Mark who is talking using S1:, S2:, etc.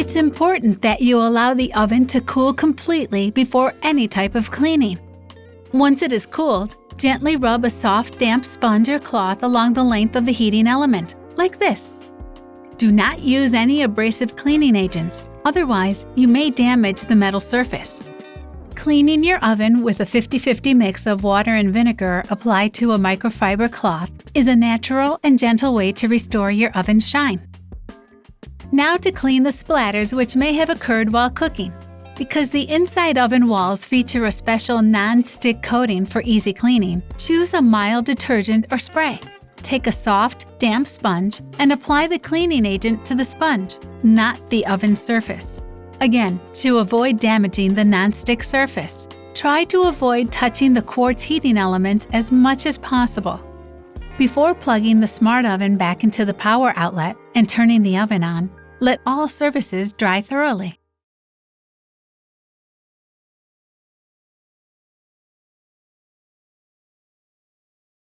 S1: It's important that you allow the oven to cool completely before any type of cleaning. Once it is cooled, gently rub a soft, damp sponge or cloth along the length of the heating element, like this. Do not use any abrasive cleaning agents, otherwise you may damage the metal surface. Cleaning your oven with a 50-50 mix of water and vinegar applied to a microfiber cloth is a natural and gentle way to restore your oven's shine. Now to clean the splatters which may have occurred while cooking. Because the inside oven walls feature a special non-stick coating for easy cleaning, choose a mild detergent or spray. Take a soft, damp sponge and apply the cleaning agent to the sponge, not the oven surface. Again, to avoid damaging the non-stick surface, try to avoid touching the quartz heating elements as much as possible. Before plugging the smart oven back into the power outlet and turning the oven on, let all surfaces dry thoroughly.